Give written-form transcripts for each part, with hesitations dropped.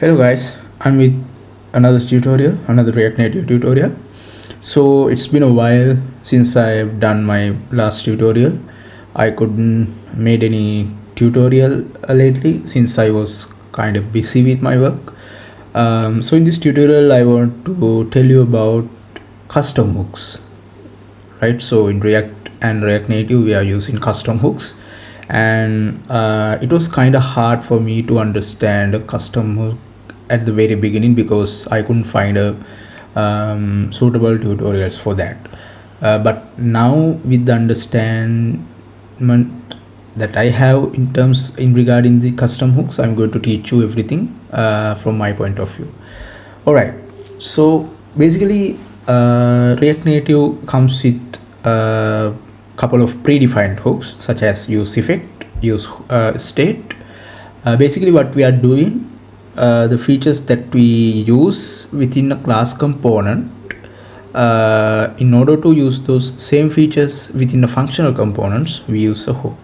Hello guys, I'm with another React Native tutorial. So it's been a while since I've done my last tutorial. I couldn't made any tutorial lately since I was kind of busy with my work. So in this tutorial, I want to tell you about custom hooks, right? So in React and React Native, we are using custom hooks, and it was kind of hard for me to understand a custom hook at the very beginning because I couldn't find a suitable tutorials for that. But now with the understanding that I have in regarding the custom hooks, I'm going to teach you everything from my point of view. All right. So basically, React Native comes with a couple of predefined hooks such as use effect, use state. Basically, what we are doing, the features that we use within a class component. In order to use those same features within the functional components, we use a hook.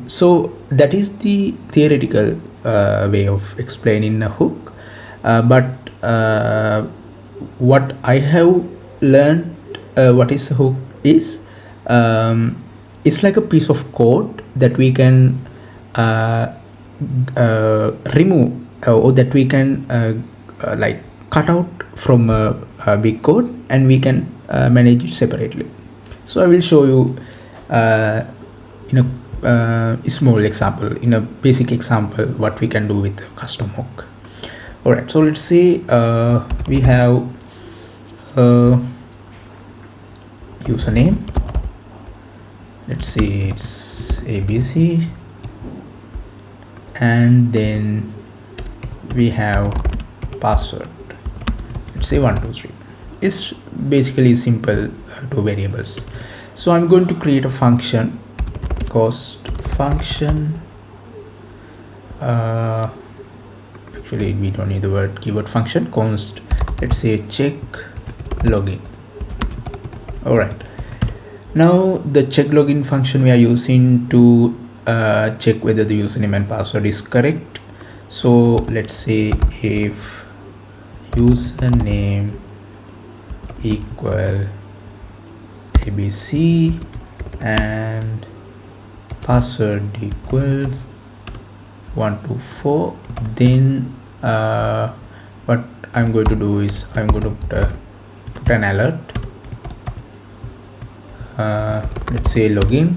So that is the theoretical way of explaining a hook. But what I have learned, what is a hook is, it's like a piece of code that we can remove, or that we can like cut out from a big code, and we can manage it separately. So I will show you in a small example, in a basic example, what we can do with a custom hook. All right, so let's say we have a username. Let's say it's ABC, and then we have password. Let's say 123. It's basically simple two variables. So I'm going to create a function, cost function. Actually, we don't need the word keyword function. Const, let's say check login. All right. Now the check login function we are using to check whether the username and password is correct. So let's say if username equal ABC and password equals 124, then what I'm going to do is I'm going to put an alert. Let's say login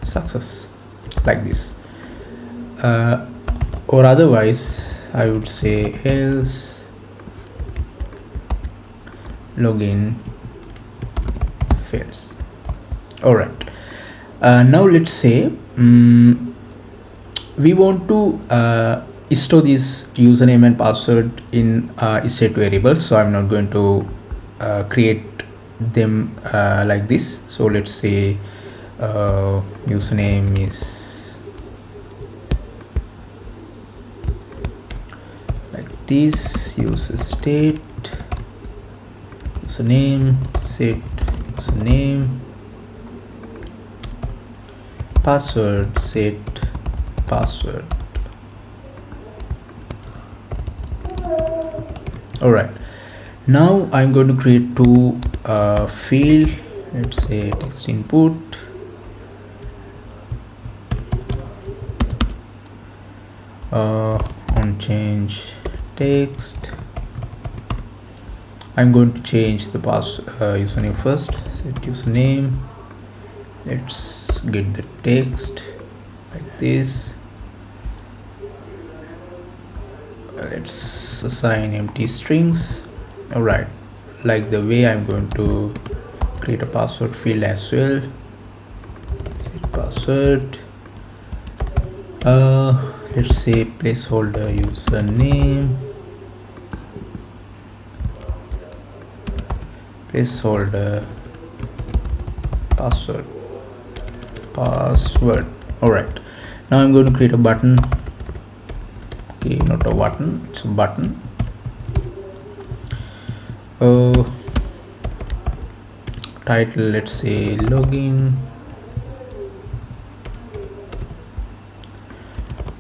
success, like this, or otherwise I would say else login fails. All right. Now let's say we want to store this username and password in state variables. So I'm not going to create them like this. So let's say username is like this, user state username, set username, password, set password. All right, now I'm going to create two field. Let's say text input, on change text. I'm going to change the username first. Set username. Let's get the text like this. Let's assign empty strings. All right, like the way I'm going to create a password field as well. Set password. Let's say placeholder username, placeholder password. All right, now I'm going to create a button. Okay, not a button, it's a button. Title, let's say login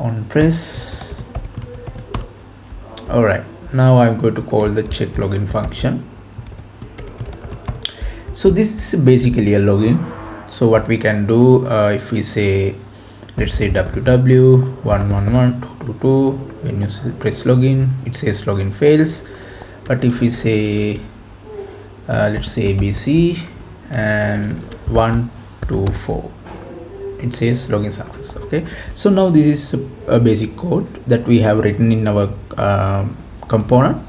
on press. All right, now I'm going to call the check login function. So this is basically a login. So what we can do, if we say, let's say www.111.222, when you press login, it says login fails. But if we say let's say ABC and 124, it says login success. Okay, so now this is a basic code that we have written in our component.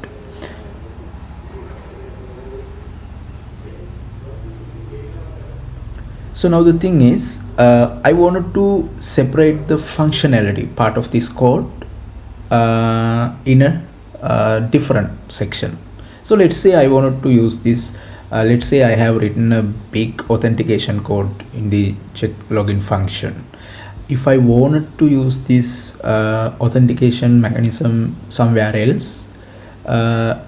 So now the thing is, I wanted to separate the functionality part of this code in a different section. So let's say I wanted to use this, let's say I have written a big authentication code in the check login function. If I wanted to use this authentication mechanism somewhere else,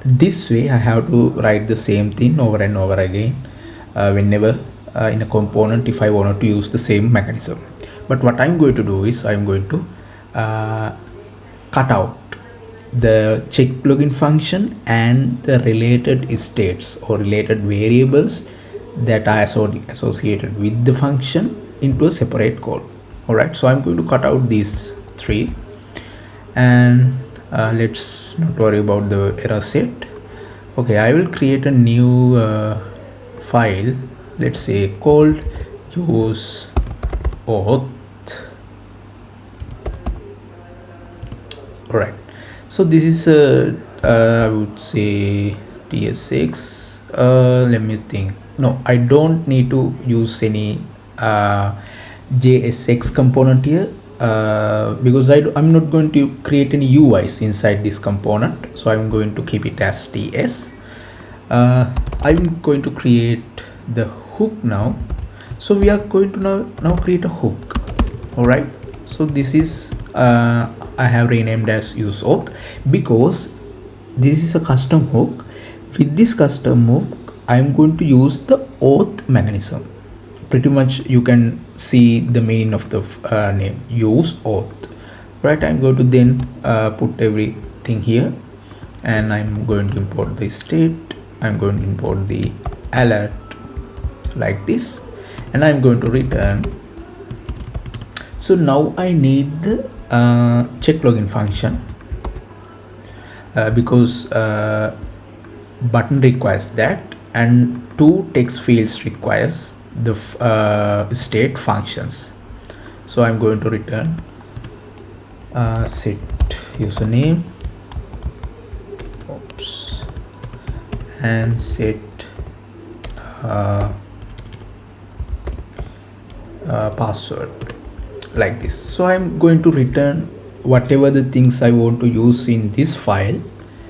this way I have to write the same thing over and over again whenever in a component, if I wanted to use the same mechanism. But what I'm going to do is I'm going to cut out the check login function and the related states or related variables that are associated with the function into a separate code. All right, so I'm going to cut out these three, and let's not worry about the error set. Okay, I will create a new file, let's say called use auth. All right, so this is I would say TS6. Let me think. No, I don't need to use any JSX component here because I'm not going to create any UIs inside this component, so I'm going to keep it as TS. I'm going to create the hook now. So we are going to now create a hook. All right, so this is I have renamed as use auth because this is a custom hook. With this custom hook, I'm going to use the auth mechanism. Pretty much you can see the meaning of the name, use auth. Right, I'm going to then put everything here, and I'm going to import the state. I'm going to import the alert like this, and I'm going to return. So now I need the check login function because button requires that, and two text fields requires the state functions. So I'm going to return set username, and set password like this. So I'm going to return whatever the things I want to use in this file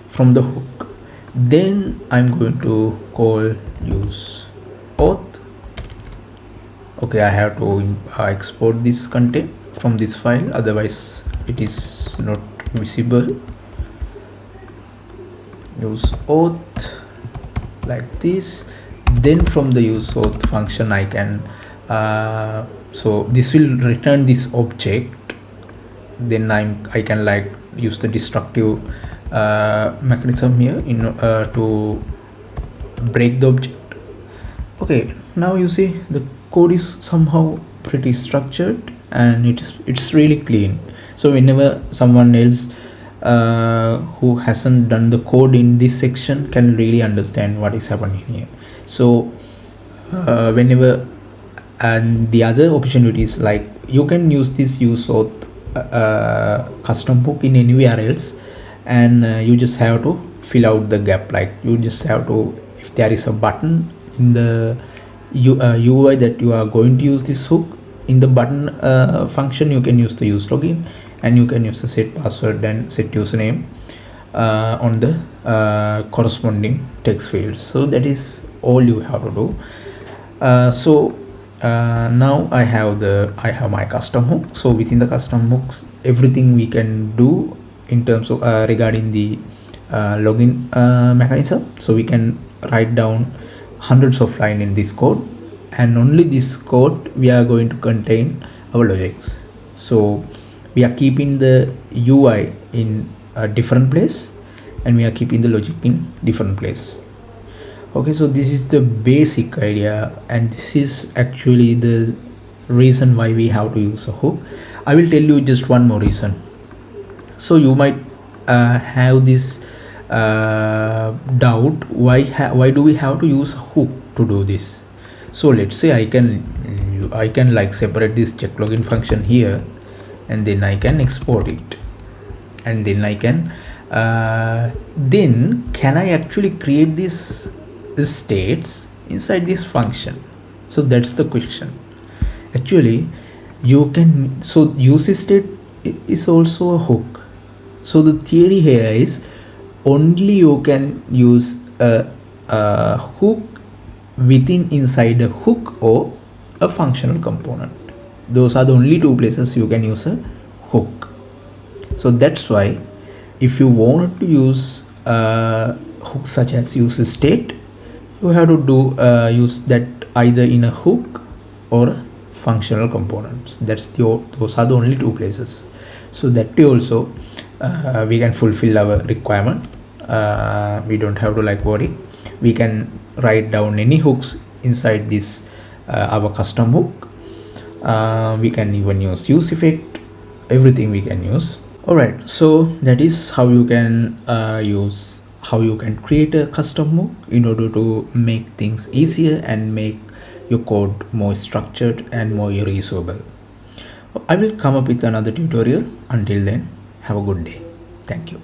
from the hook. Then I'm going to call use auth. Okay, I have to export this content from this file, otherwise it is not visible. Use auth like this. Then from the use auth function I can so this will return this object. Then I can like use the destructive mechanism here in to break the object. Okay, now you see the code is somehow pretty structured and it's really clean. So whenever someone else who hasn't done the code in this section can really understand what is happening here. So whenever, and the other opportunities, like you can use this use auth custom hook in anywhere else, and you just have to fill out the gap. Like you just have to, if there is a button in the UI that you are going to use this hook, in the button function you can use the use login, and you can use the set password and set username on the corresponding text field. So that is all you have to do. Now I have my custom hook. So within the custom hooks, everything we can do in terms of regarding the login mechanism. So we can write down hundreds of lines in this code, and only this code we are going to contain our logics. So we are keeping the UI in a different place, and we are keeping the logic in different place. Okay, so this is the basic idea, and this is actually the reason why we have to use a hook. I will tell you just one more reason. So you might have this doubt, why do we have to use a hook to do this? So let's say I can like separate this check login function here, and then I can export it, and then I can then can I actually create this states inside this function? So that's the question. Actually, you can, so use state is also a hook. So the theory here is only you can use a hook within inside a hook or a functional component. Those are the only two places you can use a hook. So that's why if you want to use a hook such as use state, you have to do use that either in a hook or a functional components. Those are the only two places. So that way also we can fulfill our requirement. We don't have to like worry. We can write down any hooks inside this our custom hook. We can even use effect, everything we can use. All right, so that is how you can create a custom hook in order to make things easier and make your code more structured and more reusable. I will come up with another tutorial. Until then, have a good day. Thank you.